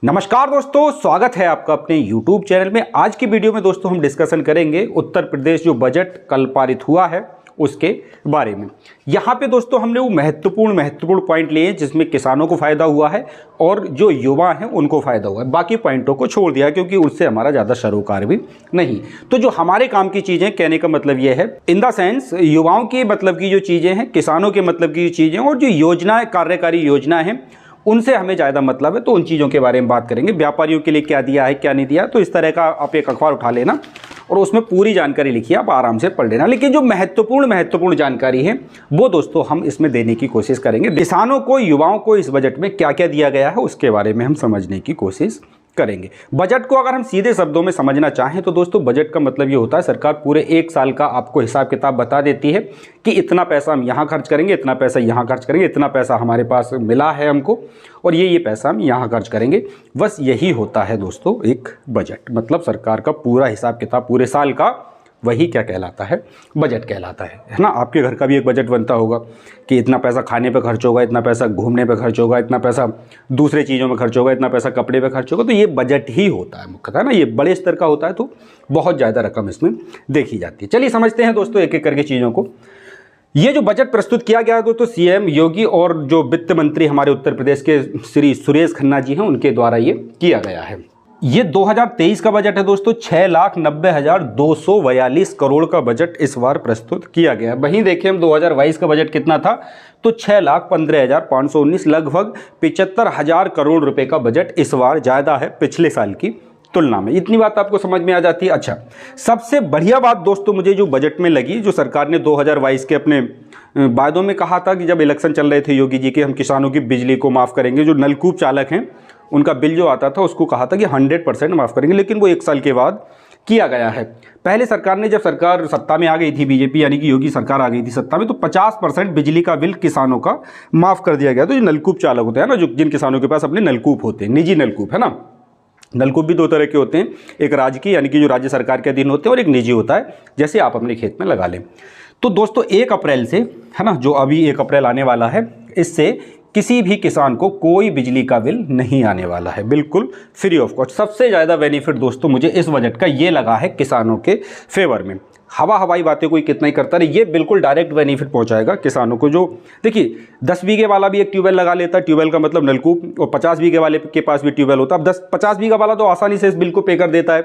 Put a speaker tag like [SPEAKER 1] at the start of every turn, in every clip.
[SPEAKER 1] नमस्कार दोस्तों, स्वागत है आपका अपने YouTube चैनल में। आज की वीडियो में दोस्तों हम डिस्कशन करेंगे उत्तर प्रदेश जो बजट कल पारित हुआ है उसके बारे में। यहाँ पे दोस्तों हमने वो महत्वपूर्ण पॉइंट लिए हैं जिसमें किसानों को फायदा हुआ है और जो युवा हैं उनको फायदा हुआ है। बाकी पॉइंटों को छोड़ दिया क्योंकि उससे हमारा ज़्यादा सरोकार भी नहीं। तो जो हमारे काम की चीज़ें, कहने का मतलब ये है इन द सेंस युवाओं के मतलब की जो चीज़ें हैं, किसानों के मतलब की चीज़ें और जो योजनाएँ, कार्यकारी योजना है उनसे हमें ज़्यादा मतलब है, तो उन चीज़ों के बारे में बात करेंगे। व्यापारियों के लिए क्या दिया है, क्या नहीं दिया, तो इस तरह का आप एक अखबार उठा लेना और उसमें पूरी जानकारी लिखिए, आप आराम से पढ़ लेना। लेकिन जो महत्वपूर्ण जानकारी है वो दोस्तों हम इसमें देने की कोशिश करेंगे। किसानों को, युवाओं को इस बजट में क्या क्या दिया गया है उसके बारे में हम समझने की कोशिश करेंगे। बजट को अगर हम सीधे शब्दों में समझना चाहें तो दोस्तों बजट का मतलब ये होता है सरकार पूरे एक साल का आपको हिसाब किताब बता देती है कि इतना पैसा हम यहाँ खर्च करेंगे, इतना पैसा यहाँ खर्च करेंगे, इतना पैसा हमारे पास मिला है हमको और ये पैसा हम यहाँ खर्च करेंगे। बस यही होता है दोस्तों एक बजट, मतलब सरकार का पूरा हिसाब किताब पूरे साल का, वही क्या कहलाता है, बजट कहलाता है ना। आपके घर का भी एक बजट बनता होगा कि इतना पैसा खाने पे खर्च होगा, इतना पैसा घूमने पे खर्च होगा, इतना पैसा दूसरे चीज़ों में खर्च होगा, इतना पैसा कपड़े पे खर्च होगा। तो ये बजट ही होता है मुख्यतः ना, ये बड़े स्तर का होता है तो बहुत ज़्यादा रकम इसमें देखी जाती है। चलिए समझते हैं दोस्तों एक एक करके चीज़ों को। ये जो बजट प्रस्तुत किया गया दोस्तों सीएम योगी और जो वित्त मंत्री हमारे उत्तर प्रदेश के श्री सुरेश खन्ना जी हैं उनके द्वारा ये किया गया है। ये 2023 का बजट है दोस्तों। 6,90,242 करोड़ का बजट इस बार प्रस्तुत किया गया है। वहीं देखिए हम 2022 का बजट कितना था तो 6,15,519, लगभग 75,000 करोड़ रुपए का बजट इस बार ज़्यादा है पिछले साल की तुलना में। इतनी बात आपको समझ में आ जाती है। अच्छा, सबसे बढ़िया बात दोस्तों मुझे जो बजट में लगी, जो सरकार ने 2022 के अपने वायदों में कहा था कि जब इलेक्शन चल रहे थे योगी जी के, हम किसानों की बिजली को माफ़ करेंगे, जो नलकूप चालक हैं उनका बिल जो आता था उसको कहा था कि 100% माफ़ करेंगे, लेकिन वो एक साल के बाद किया गया है। पहले सरकार ने, जब सरकार सत्ता में आ गई थी, बीजेपी यानी कि योगी सरकार आ गई थी सत्ता में, तो 50% बिजली का बिल किसानों का माफ़ कर दिया गया। तो जो नलकूप चालक होते हैं ना, जो जिन किसानों के पास अपने नलकूप होते हैं, निजी नलकूप है ना, नलकूप भी दो तरह के होते हैं, एक राजकीय यानी कि जो राज्य सरकार के अधीन होते हैं और एक निजी होता है, जैसे आप अपने खेत में लगा लें। तो दोस्तों 1 अप्रैल से है ना, जो अभी 1 अप्रैल आने वाला है, इससे किसी भी किसान को कोई बिजली का बिल नहीं आने वाला है, बिल्कुल फ्री ऑफ कॉस्ट। सबसे ज़्यादा बेनिफिट दोस्तों मुझे इस बजट का ये लगा है किसानों के फेवर में। हवाई बातें कोई कितना ही करता रहे, ये बिल्कुल डायरेक्ट बेनिफिट पहुंचाएगा किसानों को। जो देखिए 10 बीघे वाला भी एक ट्यूबवेल लगा लेता है, ट्यूबवेल का मतलब नलकूप, और 50 बीघे वाले के पास भी ट्यूबवेल होता है। अब 50 बीघा वाला तो आसानी से इस बिल को पे कर देता है,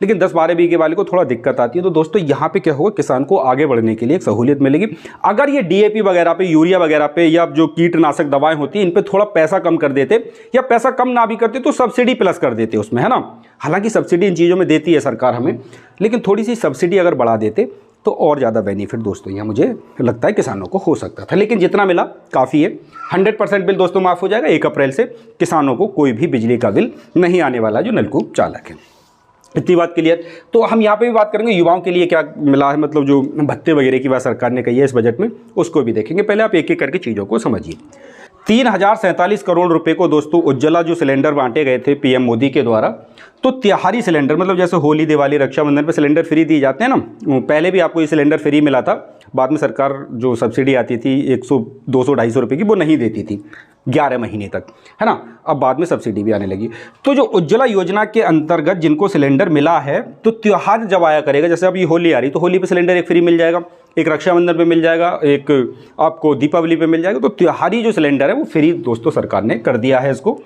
[SPEAKER 1] लेकिन 10-12 बीघे वाले को थोड़ा दिक्कत आती है। तो दोस्तों यहाँ पे क्या होगा, किसान को आगे बढ़ने के लिए एक सहूलियत मिलेगी। अगर ये डीएपी वगैरह पे, यूरिया वगैरह पे, या जो कीटनाशक दवाएं होती हैं इन पे थोड़ा पैसा कम कर देते, या पैसा कम ना भी करते तो सब्सिडी प्लस कर देते उसमें, है ना। हालांकि सब्सिडी इन चीज़ों में देती है सरकार हमें, लेकिन थोड़ी सी सब्सिडी अगर बढ़ा देते तो और ज़्यादा बेनिफिट दोस्तों यहाँ मुझे लगता है किसानों को हो सकता था। लेकिन जितना मिला काफ़ी है। 100% बिल दोस्तों माफ़ हो जाएगा। 1 अप्रैल से किसानों को कोई भी बिजली का बिल नहीं आने वाला जो नलकूप चालक है। इतनी बात क्लियर। तो हम यहाँ पे भी बात करेंगे युवाओं के लिए क्या मिला है, मतलब जो भत्ते वगैरह की बात सरकार ने कही है इस बजट में, उसको भी देखेंगे। पहले आप एक एक करके चीज़ों को समझिए। 3,047 करोड़ रुपए को दोस्तों उज्ज्वला जो सिलेंडर बांटे गए थे पीएम मोदी के द्वारा, तो त्योहारी सिलेंडर, मतलब जैसे होली, दिवाली, रक्षाबंधन पे सिलेंडर फ्री दिए जाते हैं ना, पहले भी आपको ये सिलेंडर फ्री मिला था। बाद में सरकार जो सब्सिडी आती थी 100, 200, 250 रुपये की, वो नहीं देती थी 11 महीने तक, है ना। अब बाद में सब्सिडी भी आने लगी। तो जो उज्ज्वला योजना के अंतर्गत जिनको सिलेंडर मिला है, तो त्योहार जब आया करेगा, जैसे अभी होली आ रही तो होली पे सिलेंडर एक फ्री मिल जाएगा, एक रक्षाबंधन पे मिल जाएगा, एक आपको दीपावली पे मिल जाएगा। तो त्योहारी जो सिलेंडर है वो फ्री दोस्तों सरकार ने कर दिया है इसको।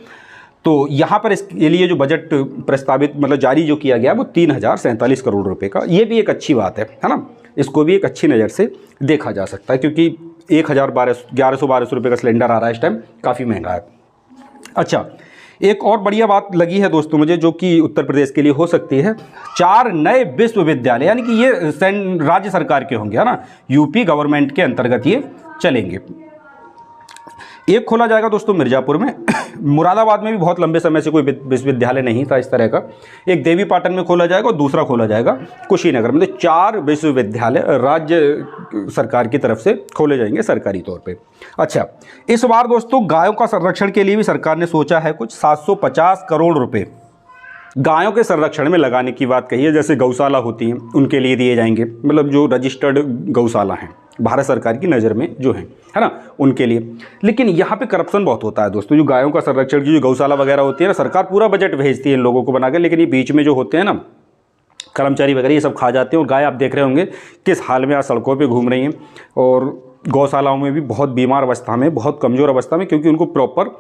[SPEAKER 1] तो यहाँ पर इसके लिए जो बजट प्रस्तावित, मतलब जारी जो किया गया वो 3,047 करोड़ रुपए का, ये भी एक अच्छी बात है ना। इसको भी एक अच्छी नज़र से देखा जा सकता है, क्योंकि 1100-1200 रुपये का सिलेंडर आ रहा है इस टाइम, काफ़ी महंगा है। अच्छा, एक और बढ़िया बात लगी है दोस्तों मुझे, जो कि उत्तर प्रदेश के लिए हो सकती है। 4 नए विश्वविद्यालय, यानी कि ये राज्य सरकार के होंगे, है ना, यूपी गवर्नमेंट के अंतर्गत ये चलेंगे। एक खोला जाएगा दोस्तों मिर्ज़ापुर में, मुरादाबाद में भी बहुत लंबे समय से कोई विश्वविद्यालय नहीं था इस तरह का। एक देवी पाटन में खोला जाएगा और दूसरा खोला जाएगा कुशीनगर में। तो 4 विश्वविद्यालय राज्य सरकार की तरफ से खोले जाएंगे सरकारी तौर पे। अच्छा, इस बार दोस्तों गायों का संरक्षण के लिए भी सरकार ने सोचा है कुछ 750 करोड़ रुपए गायों के संरक्षण में लगाने की बात कही है, जैसे गौशाला होती हैं उनके लिए दिए जाएंगे, मतलब जो रजिस्टर्ड गौशाला हैं भारत सरकार की नज़र में जो है ना, उनके लिए। लेकिन यहाँ पे करप्शन बहुत होता है दोस्तों। जो गायों का संरक्षण की जो गौशाला वगैरह होती है ना, सरकार पूरा बजट भेजती है इन लोगों को बना के, लेकिन ये बीच में जो होते हैं ना कर्मचारी वगैरह, ये सब खा जाते हैं। और गाय आप देख रहे होंगे किस हाल में आज सड़कों पर घूम रही हैं, और गौशालाओं में भी बहुत बीमार अवस्था में, बहुत कमज़ोर अवस्था में, क्योंकि उनको प्रॉपर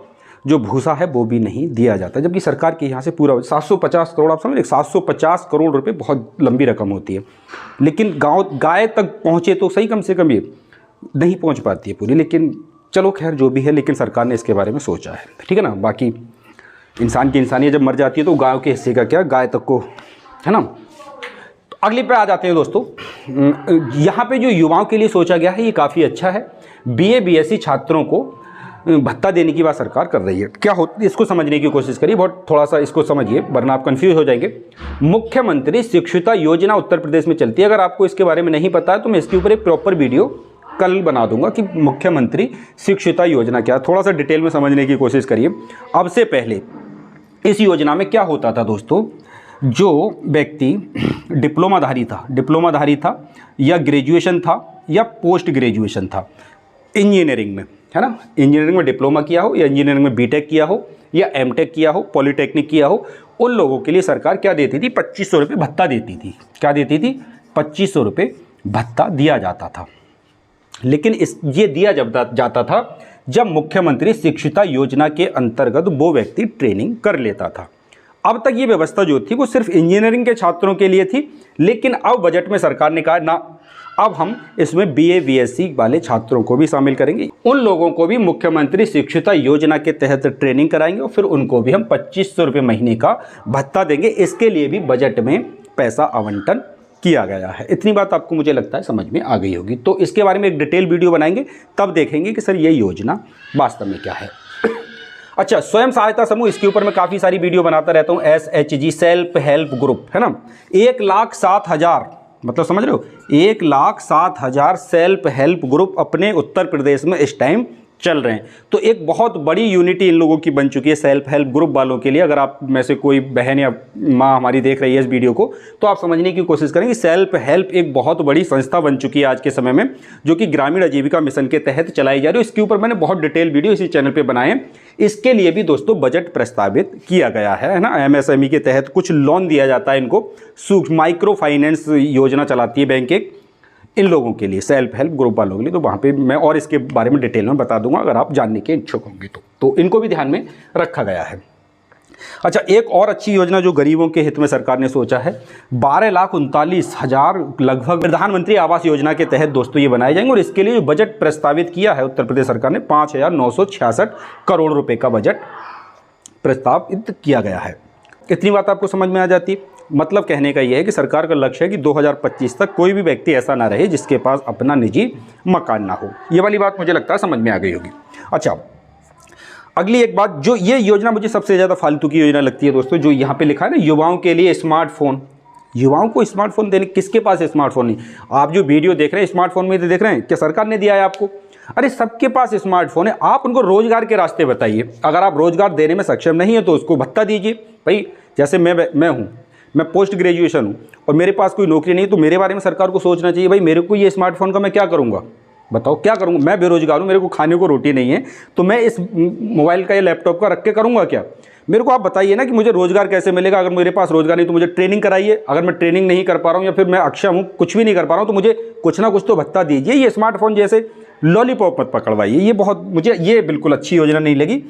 [SPEAKER 1] जो भूसा है वो भी नहीं दिया जाता। जबकि सरकार के यहाँ से पूरा 750 करोड़, आप समझ रहे, 750 करोड़ रुपए बहुत लंबी रकम होती है। लेकिन गाय तक पहुँचे तो सही, कम से कम ये नहीं पहुँच पाती है पूरी। लेकिन चलो खैर जो भी है, लेकिन सरकार ने इसके बारे में सोचा है, ठीक है ना। बाकी इंसान की इंसानियत जब मर जाती है तो गायों के हिस्से का क्या, गाय तक को, है ना। तो अगली पे आ जाते हैं दोस्तों। यहाँ पे जो युवाओं के लिए सोचा गया है ये काफ़ी अच्छा है। BA BSc छात्रों को भत्ता देने की बात सरकार कर रही है। क्या होती है इसको समझने की कोशिश करिए, बहुत थोड़ा सा इसको समझिए, वरना आप कंफ्यूज हो जाएंगे। मुख्यमंत्री शिक्षुता योजना उत्तर प्रदेश में चलती है। अगर आपको इसके बारे में नहीं पता है तो मैं इसके ऊपर एक प्रॉपर वीडियो कल बना दूंगा कि मुख्यमंत्री शिक्षुता योजना क्या, थोड़ा सा डिटेल में समझने की कोशिश करिए। अब से पहले इस योजना में क्या होता था दोस्तों, जो व्यक्ति डिप्लोमाधारी था या ग्रेजुएशन था या पोस्ट ग्रेजुएशन था इंजीनियरिंग में, है ना, इंजीनियरिंग में डिप्लोमा किया हो या इंजीनियरिंग में बीटेक किया हो या एमटेक किया हो, पॉलिटेक्निक किया हो, उन लोगों के लिए सरकार क्या देती थी, 2500 रुपये भत्ता देती थी। क्या देती थी, 2500 रुपये भत्ता दिया जाता था। लेकिन ये दिया जब जाता था जब मुख्यमंत्री शिक्षुता योजना के अंतर्गत वो व्यक्ति ट्रेनिंग कर लेता था। अब तक ये व्यवस्था जो थी वो सिर्फ इंजीनियरिंग के छात्रों के लिए थी, लेकिन अब बजट में सरकार ने कहा ना, अब हम इसमें BA BSc वाले छात्रों को भी शामिल करेंगे। उन लोगों को भी मुख्यमंत्री शिक्षुता योजना के तहत ट्रेनिंग कराएंगे और फिर उनको भी हम 2500 रुपये महीने का भत्ता देंगे। इसके लिए भी बजट में पैसा आवंटन किया गया है। इतनी बात आपको मुझे लगता है समझ में आ गई होगी। तो इसके बारे में एक डिटेल वीडियो बनाएंगे, तब देखेंगे कि सर ये योजना वास्तव में क्या है। अच्छा, स्वयं सहायता समूह, इसके ऊपर मैं काफ़ी सारी वीडियो बनाता रहता हूँ। SHG सेल्फ हेल्प ग्रुप, है ना, 1,07,000, मतलब समझ रहे हो, 1,07,000 सेल्फ हेल्प ग्रुप अपने उत्तर प्रदेश में इस टाइम चल रहे हैं। तो एक बहुत बड़ी यूनिटी इन लोगों की बन चुकी है सेल्फ हेल्प ग्रुप वालों के लिए। अगर आप में से कोई बहन या माँ हमारी देख रही है इस वीडियो को, तो आप समझने की कोशिश करेंगे सेल्फ हेल्प एक बहुत बड़ी संस्था बन चुकी है आज के समय में, जो कि ग्रामीण आजीविका मिशन के तहत चलाई जा रही है। इसके ऊपर मैंने बहुत डिटेल वीडियो इसी चैनल पर बनाए हैं। इसके लिए भी दोस्तों बजट प्रस्तावित किया गया है ना। MSME के तहत कुछ लोन दिया जाता है इनको, सूक्ष्म माइक्रो फाइनेंस योजना चलाती है बैंक एक, इन लोगों के लिए, सेल्फ हेल्प ग्रुप वालों के लिए। तो वहाँ पे मैं और इसके बारे में डिटेल में बता दूंगा अगर आप जानने के इच्छुक होंगे तो इनको भी ध्यान में रखा गया है। अच्छा, एक और अच्छी योजना जो गरीबों के हित में सरकार ने सोचा है, 12,39,000 लगभग प्रधानमंत्री आवास योजना के तहत दोस्तों ये बनाए जाएंगे। और इसके लिए बजट प्रस्तावित किया है उत्तर प्रदेश सरकार ने, 5,966 करोड़ रुपए का बजट प्रस्तावित किया गया है। इतनी बात आपको समझ में आ जाती है। मतलब कहने का यह है कि सरकार का लक्ष्य है कि 2025 तक कोई भी व्यक्ति ऐसा ना रहे जिसके पास अपना निजी मकान ना हो। ये वाली बात मुझे लगता है समझ में आ गई होगी। अच्छा, अगली एक बात, जो ये योजना मुझे सबसे ज़्यादा फालतू की योजना लगती है दोस्तों, जो यहाँ पे लिखा है ना, युवाओं के लिए स्मार्टफोन। युवाओं को स्मार्टफोन देने, किसके पास स्मार्टफोन नहीं? आप जो वीडियो देख रहे हैं स्मार्टफोन में देख रहे हैं, क्या सरकार ने दिया है आपको? अरे सबके पास स्मार्टफोन है। आप उनको रोजगार के रास्ते बताइए। अगर आप रोजगार देने में सक्षम नहीं है तो उसको भत्ता दीजिए। भाई जैसे मैं हूँ, मैं पोस्ट ग्रेजुएशन हूँ और मेरे पास कोई नौकरी नहीं, तो मेरे बारे में सरकार को सोचना चाहिए, भाई मेरे को ये स्मार्टफोन का मैं क्या करूँगा, बताओ क्या करूँगा? मैं बेरोजगार हूँ, मेरे को खाने को रोटी नहीं है, तो मैं इस मोबाइल का या लैपटॉप का रख के करूँगा क्या? मेरे को आप बताइए ना कि मुझे रोजगार कैसे मिलेगा। अगर मेरे पास रोजगार नहीं तो मुझे ट्रेनिंग कराइए। अगर मैं ट्रेनिंग नहीं कर पा रहा हूँ या फिर मैं अक्षम हूँ, कुछ भी नहीं कर पा रहा हूँ, तो मुझे कुछ ना कुछ तो भत्ता दीजिए। ये स्मार्टफोन जैसे लॉलीपॉप मत पकड़वाइए। ये बहुत, मुझे ये बिल्कुल अच्छी योजना नहीं लगी।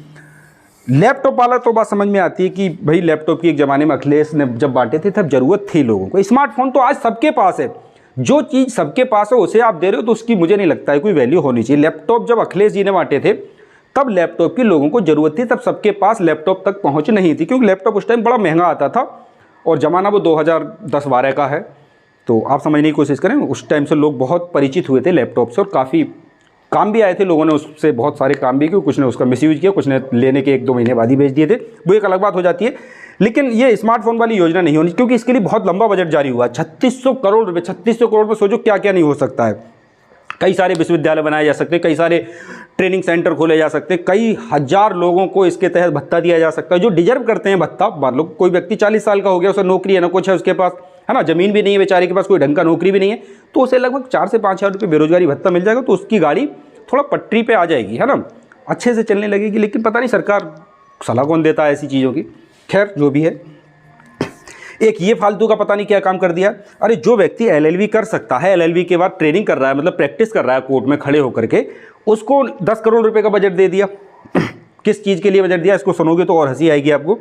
[SPEAKER 1] लैपटॉप वाला तो बात समझ में आती है कि भाई लैपटॉप की एक ज़माने में अखिलेश ने जब बांटे थे तब ज़रूरत थी लोगों को। स्मार्टफोन तो आज सबके पास है। जो चीज़ सबके पास है उसे आप दे रहे हो तो उसकी मुझे नहीं लगता है कोई वैल्यू होनी चाहिए। लैपटॉप जब अखिलेश जी ने बांटे थे तब लैपटॉप की लोगों को ज़रूरत थी, तब सबके पास लैपटॉप तक पहुँच नहीं थी, क्योंकि लैपटॉप उस टाइम बड़ा महंगा आता था और ज़माना वो 2010-12 का है। तो आप समझने की कोशिश करें, उस टाइम से लोग बहुत परिचित हुए थे लैपटॉप से और काफ़ी काम भी आए थे। लोगों ने उससे बहुत सारे काम भी किए, कुछ ने उसका मिसयूज किया, कुछ ने लेने के 1-2 महीने बाद ही बेच दिए थे, वो एक अलग बात हो जाती है। लेकिन ये स्मार्टफोन वाली योजना नहीं होनी, क्योंकि इसके लिए बहुत लंबा बजट जारी हुआ है। 3600 करोड़ रुपये, 3600 करोड़ में सोचो क्या क्या नहीं हो सकता है। कई सारे विश्वविद्यालय बनाए जा सकते हैं, कई सारे ट्रेनिंग सेंटर खोले जा सकते हैं, कई हजार लोगों को इसके तहत भत्ता दिया जा सकता है जो डिजर्व करते हैं भत्ता। मान लो कोई व्यक्ति 40 साल का हो गया, उसे नौकरी है ना कुछ है उसके पास, है ना, ज़मीन भी नहीं है बेचारे के पास, कोई ढंग का नौकरी भी नहीं है, तो उसे लगभग 4 से 5 हज़ार रुपये बेरोजगारी भत्ता मिल जाएगा, तो उसकी गाड़ी थोड़ा पटरी पे आ जाएगी, है ना, अच्छे से चलने लगेगी। लेकिन पता नहीं सरकार सलाह कौन देता है ऐसी चीज़ों की। खैर जो भी है, एक ये फालतू का पता नहीं क्या काम कर दिया। अरे जो व्यक्ति एलएलबी कर सकता है, एलएलबी के बाद ट्रेनिंग कर रहा है, मतलब प्रैक्टिस कर रहा है कोर्ट में खड़े होकर के, उसको 10 करोड़ रुपए का बजट दे दिया। किस चीज़ के लिए बजट दिया, इसको सुनोगे तो और हंसी आएगी आपको।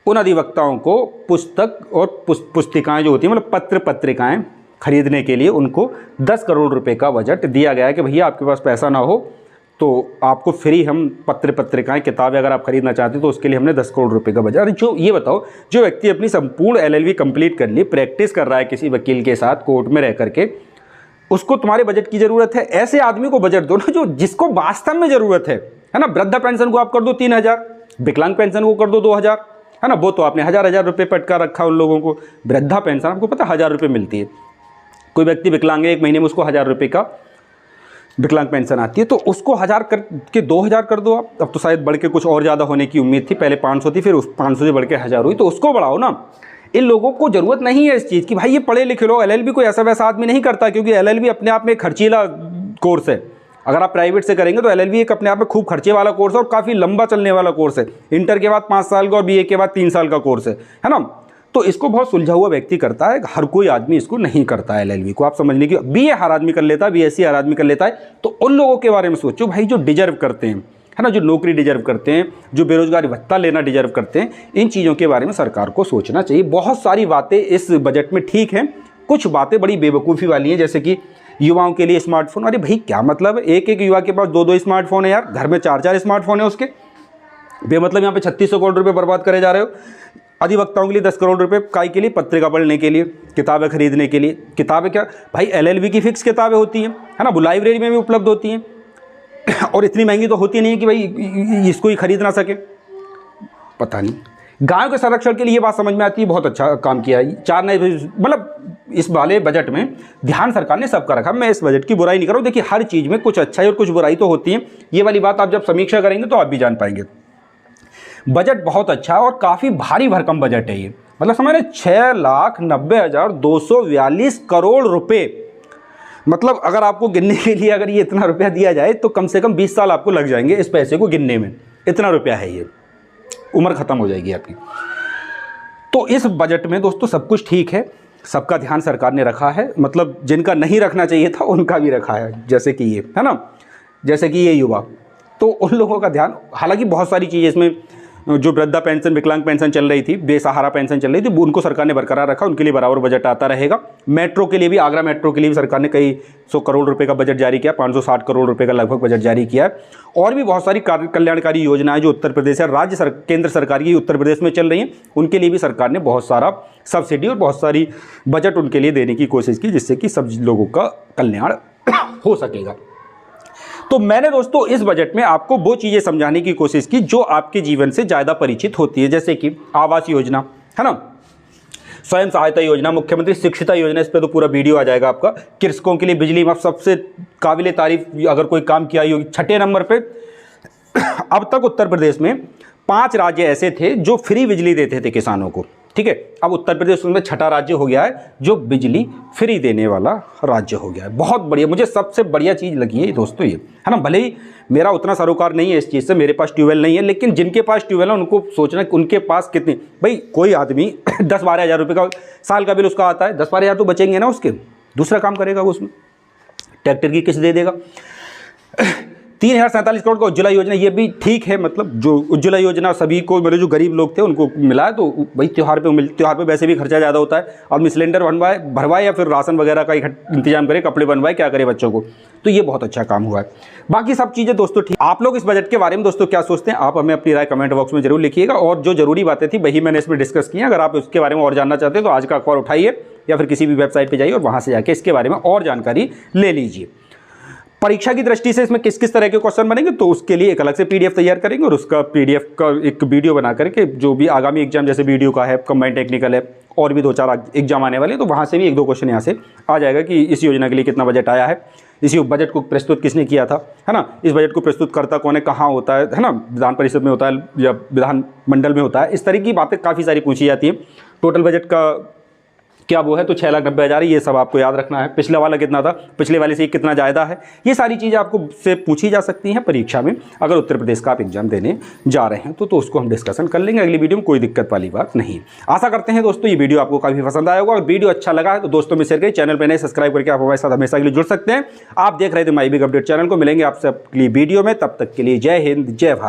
[SPEAKER 1] उन अधिवक्ताओं को पुस्तक और पुस्तिकाएं जो होती हैं, मतलब पत्र पत्रिकाएं खरीदने के लिए उनको 10 करोड़ रुपए का बजट दिया गया है कि भैया आपके पास पैसा ना हो तो आपको फ्री हम पत्र पत्रिकाएं किताबें अगर आप खरीदना चाहते हो तो उसके लिए हमने 10 करोड़ रुपए का बजट। अरे जो ये बताओ, जो व्यक्ति अपनी संपूर्ण एलएलबी कंप्लीट कर ली, प्रैक्टिस कर रहा है किसी वकील के साथ कोर्ट में रह करके, उसको तुम्हारे बजट की जरूरत है? ऐसे आदमी को बजट दो ना जो जिसको वास्तव में जरूरत है ना। वृद्धा पेंशन को आप कर दो 3,000, विकलांग पेंशन को कर दो 2,000, है ना, वो तो आपने हजार रुपये पटका रखा उन लोगों को। वृद्धा पेंशन आपको पता 1,000 रुपये मिलती है। कोई व्यक्ति विकलांग है, 1 महीने में उसको 1,000 रुपये का विकलांग पेंशन आती है, तो उसको 1,000 कर के 2,000 कर दो आप। अब तो शायद बढ़ के कुछ और ज़्यादा होने की उम्मीद थी, पहले 500 थी, फिर उस 500 से बढ़ के 1,000 हुई, तो उसको बढ़ाओ ना। इन लोगों को जरूरत नहीं है इस चीज़ की, भाई ये पढ़े लिखे लोग। एलएलबी कोई ऐसा वैसा आदमी नहीं करता, क्योंकि एलएलबी अपने आप में खर्चीला कोर्स है। अगर आप प्राइवेट से करेंगे तो एलएलबी एक अपने आप में खूब खर्चे वाला कोर्स है और काफ़ी लंबा चलने वाला कोर्स है। इंटर के बाद 5 साल का और बीए के बाद 3 साल का कोर्स है ना। तो इसको बहुत सुलझा हुआ व्यक्ति करता है, हर कोई आदमी इसको नहीं करता है एलएलबी को। आप समझने की, बीए हर आदमी कर लेता है, बीएससी हर आदमी कर लेता है। तो उन लोगों के बारे में सोचो भाई जो डिजर्व करते हैं, है ना, जो नौकरी डिजर्व करते हैं, जो बेरोजगारी भत्ता लेना डिजर्व करते हैं, इन चीज़ों के बारे में सरकार को सोचना चाहिए। बहुत सारी बातें इस बजट में ठीक हैं, कुछ बातें बड़ी बेवकूफ़ी वाली हैं, जैसे कि युवाओं के लिए स्मार्टफोन। अरे भाई क्या मतलब, एक युवा के पास 2 स्मार्टफोन है यार, घर में 4 स्मार्टफोन है उसके। बेमतलब यहाँ पे 3600 करोड़ रुपए बर्बाद करे जा रहे हो। अधिवक्ताओं के लिए 10 करोड़ रुपए काय के लिए, पत्रिका पढ़ने के लिए, किताबें खरीदने के लिए। किताबें क्या भाई, एलएलबी की फिक्स किताबें होती हैं, है ना, वो लाइब्रेरी में भी उपलब्ध होती हैं और इतनी महंगी तो होती नहीं कि भाई इसको ही खरीद ना सके। पता नहीं, गायों के संरक्षण के लिए ये बात समझ में आती है, बहुत अच्छा काम किया है। 4 नए, मतलब इस वाले बजट में ध्यान सरकार ने सबका रखा। मैं इस बजट की बुराई नहीं कर रहा हूँ, देखिए हर चीज़ में कुछ अच्छाई और कुछ बुराई तो होती है। ये वाली बात आप जब समीक्षा करेंगे तो आप भी जान पाएंगे। बजट बहुत अच्छा है और काफ़ी भारी भरकम बजट है ये, मतलब समझ रहे 6,90,242 करोड़ रुपए। मतलब अगर आपको गिनने के लिए अगर ये इतना रुपया दिया जाए तो कम से कम 20 साल आपको लग जाएंगे इस पैसे को गिनने में। इतना रुपया है ये, उम्र खत्म हो जाएगी आपकी। तो इस बजट में दोस्तों सब कुछ ठीक है, सबका ध्यान सरकार ने रखा है। मतलब जिनका नहीं रखना चाहिए था उनका भी रखा है, जैसे कि ये, है ना, जैसे कि ये युवा, तो उन लोगों का ध्यान। हालांकि बहुत सारी चीज़ें इसमें, जो वृद्धा पेंशन, विकलांग पेंशन चल रही थी, बेसहारा पेंशन चल रही थी, उनको सरकार ने बरकरार रखा, उनके लिए बराबर बजट आता रहेगा। मेट्रो के लिए भी, आगरा मेट्रो के लिए भी सरकार ने कई 100 करोड़ रुपए का बजट जारी किया, 560 करोड़ रुपए का लगभग बजट जारी किया है। और भी बहुत सारी कल्याणकारी योजनाएं जो उत्तर प्रदेश है, केंद्र सरकार की उत्तर प्रदेश में चल रही हैं, उनके लिए भी सरकार ने बहुत सारा सब्सिडी और बहुत सारी बजट उनके लिए देने की कोशिश की, जिससे कि सब लोगों का कल्याण हो सकेगा। तो मैंने दोस्तों इस बजट में आपको वो चीज़ें समझाने की कोशिश की जो आपके जीवन से ज़्यादा परिचित होती है, जैसे कि आवास योजना, है ना, स्वयं सहायता योजना, मुख्यमंत्री शिक्षिता योजना, इस पर तो पूरा वीडियो आ जाएगा आपका। कृषकों के लिए बिजली माफ, सबसे काबिल तारीफ अगर कोई काम किया होगी। 6ठे नंबर पे अब तक उत्तर प्रदेश में 5 राज्य ऐसे थे जो फ्री बिजली देते थे किसानों को, ठीक है। अब उत्तर प्रदेश उनमें 6ठा राज्य हो गया है जो बिजली फ्री देने वाला राज्य हो गया है। बहुत बढ़िया, मुझे सबसे बढ़िया चीज़ लगी है दोस्तों ये, है ना। भले ही मेरा उतना सरोकार नहीं है इस चीज़ से, मेरे पास ट्यूबवेल नहीं है, लेकिन जिनके पास ट्यूबवेल है उनको सोचना कि उनके पास कितनी, भाई कोई आदमी 10-12 हज़ार रुपये का साल का बिल उसका आता है, 10-12 हज़ार तो बचेंगे ना उसके, दूसरा काम करेगा वो, उसमें ट्रैक्टर की किस्त दे देगा। 3,047 करोड़ का उज्ज्वला योजना, ये भी ठीक है। मतलब जो उज्ज्वला योजना सभी को, मेरे जो गरीब लोग थे उनको मिला है, तो भाई त्यौहार पे वैसे भी खर्चा ज़्यादा होता है, आदमी सिलेंडर भरवाए या फिर राशन वगैरह का इंतजाम करे, कपड़े बनवाए, क्या करे बच्चों को, तो ये बहुत अच्छा काम हुआ है। बाकी सब चीज़ें दोस्तों ठीक। आप लोग इस बजट के बारे में दोस्तों क्या सोचते हैं, आप हमें अपनी राय कमेंट बॉक्स में जरूर लिखिएगा। और जो जरूरी बातें थी वही मैंने इसमें डिस्कस की हैं। अगर आप उसके बारे में और जानना चाहते हैं तो आज का अखबार उठाइए या फिर किसी भी वेबसाइट पर जाइए और वहाँ से जाके इसके बारे में और जानकारी ले लीजिए। परीक्षा की दृष्टि से इसमें किस किस तरह के क्वेश्चन बनेंगे, तो उसके लिए एक अलग से पीडीएफ तैयार करेंगे और उसका पीडीएफ का एक वीडियो बना करके, जो भी आगामी एग्जाम जैसे वीडियो का है, कंबाइंड टेक्निकल है, और भी 2-4 एग्जाम आने वाले हैं, तो वहाँ से भी 1-2 क्वेश्चन यहाँ से आ जाएगा कि इस योजना के लिए कितना बजट आया है, इसी बजट को प्रस्तुत किसने किया था, है ना, इस बजट को प्रस्तुत करता कौन है, कहाँ होता है ना, विधान परिषद में होता है या विधान मंडल में होता है, इस तरह की बातें काफ़ी सारी पूछी जाती हैं। टोटल बजट का क्या वो है, तो 6,90,000, ये सब आपको याद रखना है। पिछले वाला कितना था, पिछले वाले से कितना ज़्यादा है, ये सारी चीज़ें आपको से पूछी जा सकती हैं परीक्षा में। अगर उत्तर प्रदेश का आप एग्जाम देने जा रहे हैं तो उसको हम डिस्कशन कर लेंगे अगली वीडियो में, कोई दिक्कत वाली बात नहीं। आशा करते हैं दोस्तों ये वीडियो आपको काफ़ी पसंद आया होगा। अगर वीडियो अच्छा लगा है तो दोस्तों में शेयर करिए, चैनल पर नए सब्सक्राइब करके आप हमारे साथ हमेशा के लिए जुड़ सकते हैं। आप देख रहे थे माई बिग अपडेट चैनल को, मिलेंगे आपसे अगली वीडियो में, तब तक के लिए जय हिंद जय भारत।